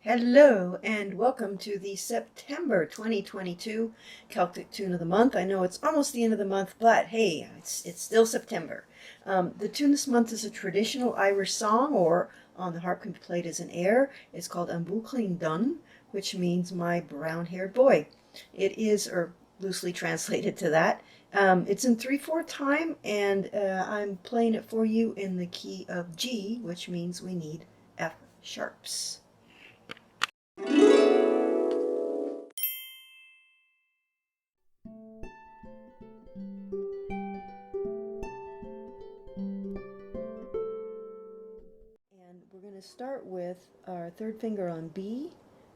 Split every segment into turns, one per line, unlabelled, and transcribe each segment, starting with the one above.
Hello and welcome to the September 2022 Celtic Tune of the Month. I know it's almost the end of the month, but hey, it's still September. The tune this month is a traditional Irish song, or on the harp can be played as an air. It's called Buachaillin Donn, which means my brown-haired boy. It is, or loosely translated to that. It's in 3/4 time, and I'm playing it for you in the key of G, which means we need F sharps. And we're going to start with our third finger on B,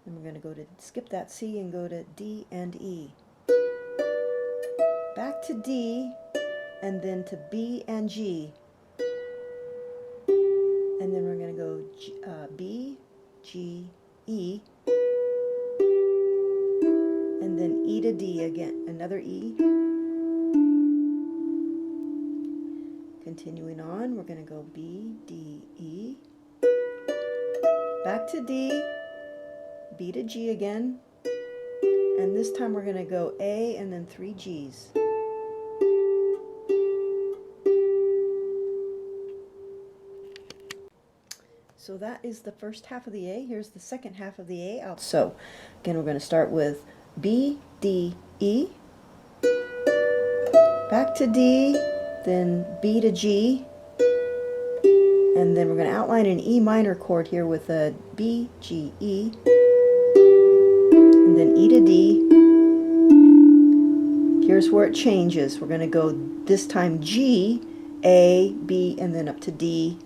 and we're going to go to skip that C and go to D and E. Back to D, and then to B and G. And then we're going to go B, G, E, and then E to D again, another E. Continuing on, we're going to go B, D, E, back to D, B to G again, and this time we're going to go A and then 3 Gs. So that is the first half of the A. Here's the second half of the A. So again, we're going to start with B, D, E, back to D, then B to G, and then we're going to outline an E minor chord here with a B, G, E, and then E to D. Here's where it changes. We're going to go this time G, A, B, and then up to D,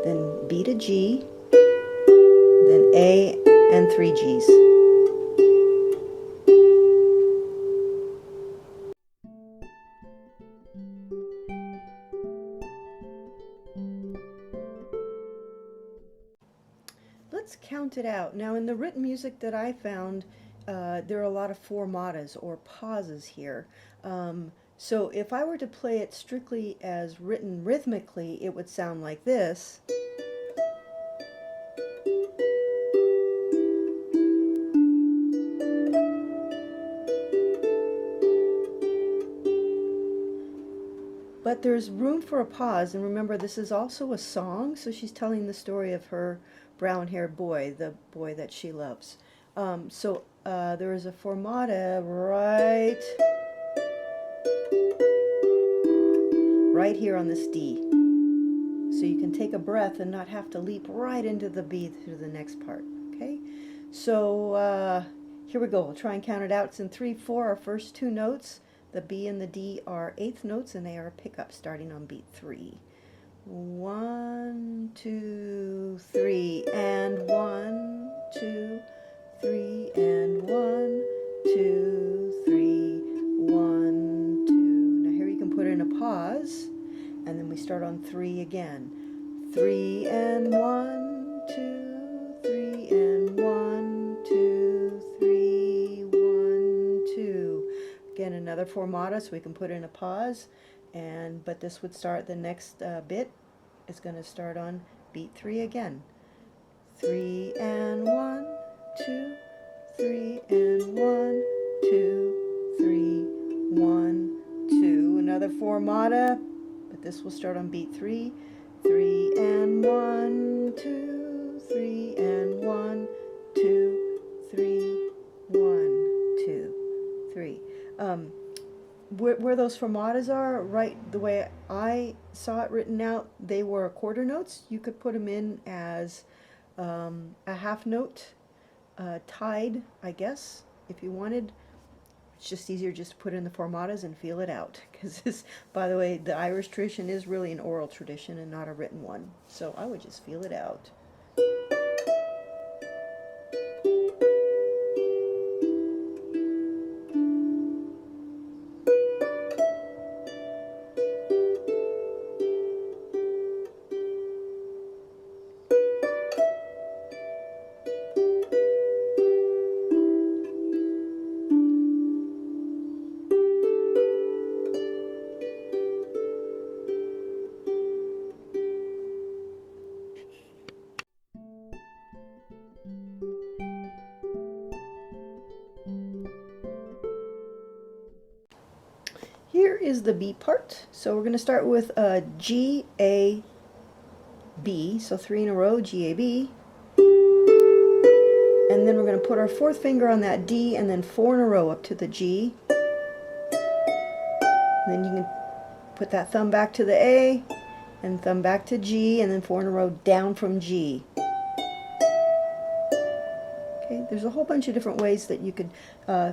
then B to G, then A and 3 Gs. Let's count it out. Now in the written music that I found, there are a lot of formatas or pauses here. So if I were to play it strictly as written rhythmically, it would sound like this. But there's room for a pause, and remember this is also a song, so she's telling the story of her brown-haired boy, the boy that she loves. There is a formata right here on this D. So you can take a breath and not have to leap right into the B through the next part, okay? So here we go. We'll try and count it out. It's in 3/4, our first two notes. The B and the D are eighth notes, and they are pickups starting on beat 3. 1, 2, 3, and 1, 2, 3, and 1, 2, 3, 1, 2. Now here you can put in a pause, and then we start on 3 again. 3 and 1, 2, 3 and 1, 2, 3, 1, 2. Again, another formata, so we can put in a pause, but this would start the next bit. It's going to start on beat 3 again. 3 and 1, 2, 3 and 1, 2, 3, 1, 2. Another formata, but this will start on beat 3. 3 and 1, 2, 3 and 1, 2, 3, 1, 2, 3. Where those formatas are, right, the way I saw it written out, they were quarter notes. You could put them in as a half note tied, I guess, if you wanted. It's just easier just to put in the formatas and feel it out, because this, by the way, the Irish tradition is really an oral tradition and not a written one, so I would just feel it out. is the B part. So we're going to start with G, A, B. So 3 in a row, G, A, B. And then we're going to put our 4th finger on that D and then 4 in a row up to the G. And then you can put that thumb back to the A and thumb back to G and then 4 in a row down from G. Okay, there's a whole bunch of different ways that you could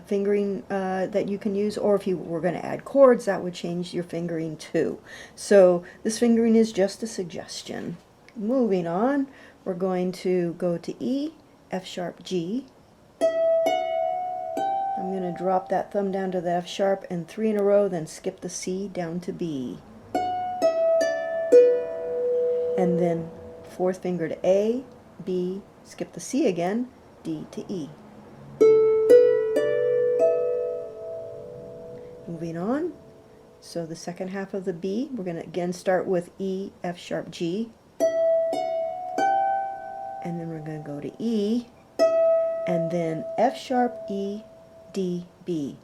fingering that you can use, or if you were going to add chords, that would change your fingering too. So this fingering is just a suggestion. Moving on, we're going to go to E, F sharp, G. I'm going to drop that thumb down to the F sharp and 3 in a row, then skip the C down to B. And then 4th finger to A, B, skip the C again, D to E. Moving on, so the second half of the B, we're going to again start with E, F sharp, G. And then we're going to go to E, and then F sharp, E, D, B.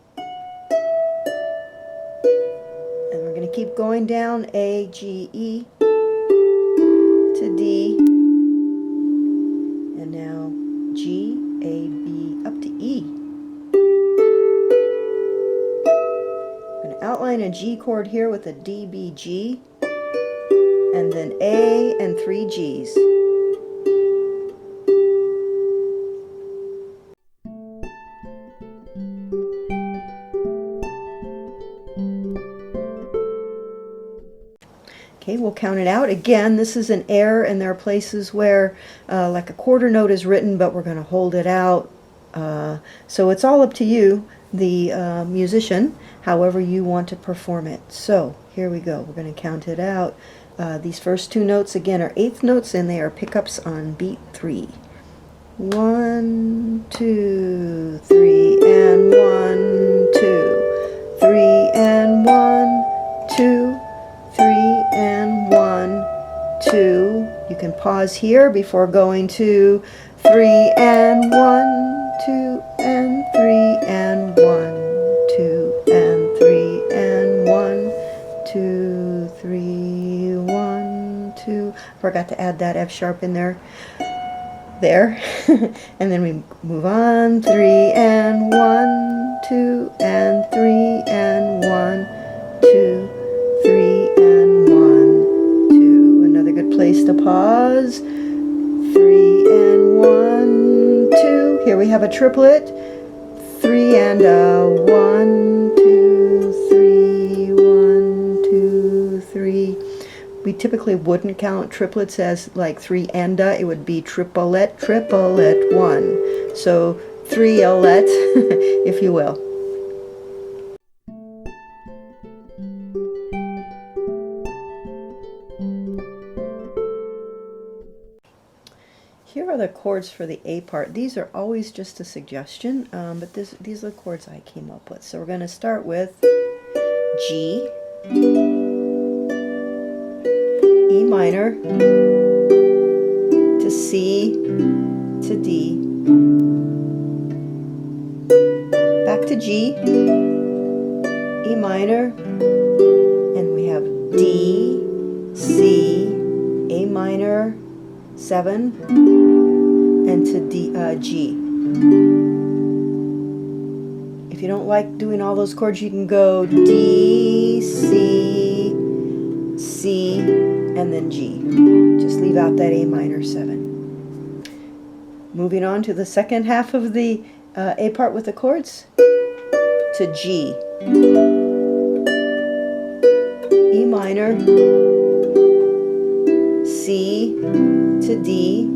And we're going to keep going down, A, G, E, to D, and now G, A, B, up to E. I'm going to outline a G chord here with a D, B, G, and then A and 3 Gs. Okay, we'll count it out. Again, this is an air, and there are places where like a quarter note is written, but we're going to hold it out. So it's all up to you, the musician, however you want to perform it. So here we go. We're going to count it out. These first 2 notes, again, are 8th notes, and they are pickups on beat 3. 1, 2, 3, and 1, 2, 3, and 1, 2, 3, and 1, 2. You can pause here before going to 3 and 1, 2 and 3 and 1, 2 and 3 and 1, 2, 3, 1, 2. Forgot to add that F sharp in there. And then we move on. 3 and 1, 2 and 3 and 1, 2, 3 and 1, 2. Another good place to pause. 3 and 1, 2. Here we have a triplet. 3 and 1, 2, 3, 1, 2, 3. We typically wouldn't count triplets as like 3 and it would be triplet, triplet, 1. So 3-let, if you will. Here are the chords for the A part. These are always just a suggestion, but these are the chords I came up with. So we're going to start with G, E minor, to C, to D, back to G, E minor, and we have D, C, A minor, 7, and to D, G. If you don't like doing all those chords, you can go D, C, C, and then G. Just leave out that A minor 7. Moving on to the second half of the A part with the chords, to G, E minor, C, to D,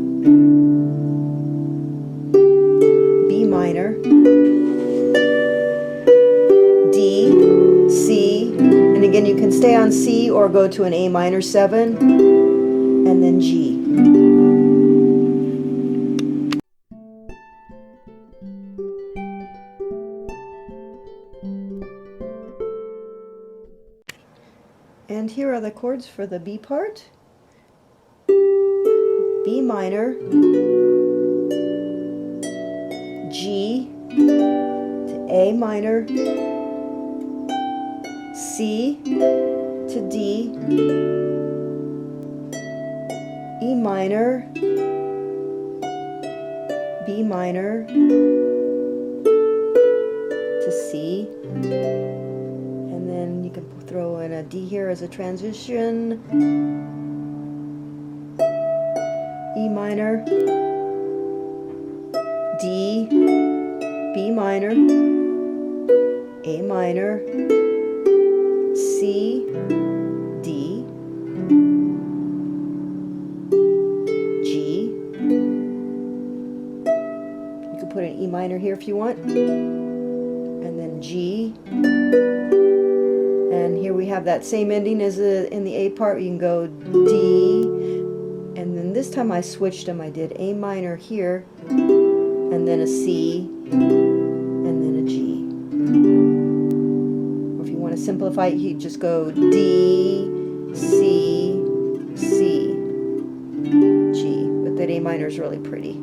B minor, D, C, and again you can stay on C or go to an A minor 7, and then G. And here are the chords for the B part. B minor, G, to A minor, C to D, E minor, B minor to C, and then you can throw in a D here as a transition, E minor, D, B minor, A minor, C, D, G. You can put an E minor here if you want, and then G. And here we have that same ending as in the A part. You can go D, and then this time I switched them. I did A minor here, and then a C, and then a G. Or if you want to simplify it, you just go D, C, C, G. But that A minor is really pretty.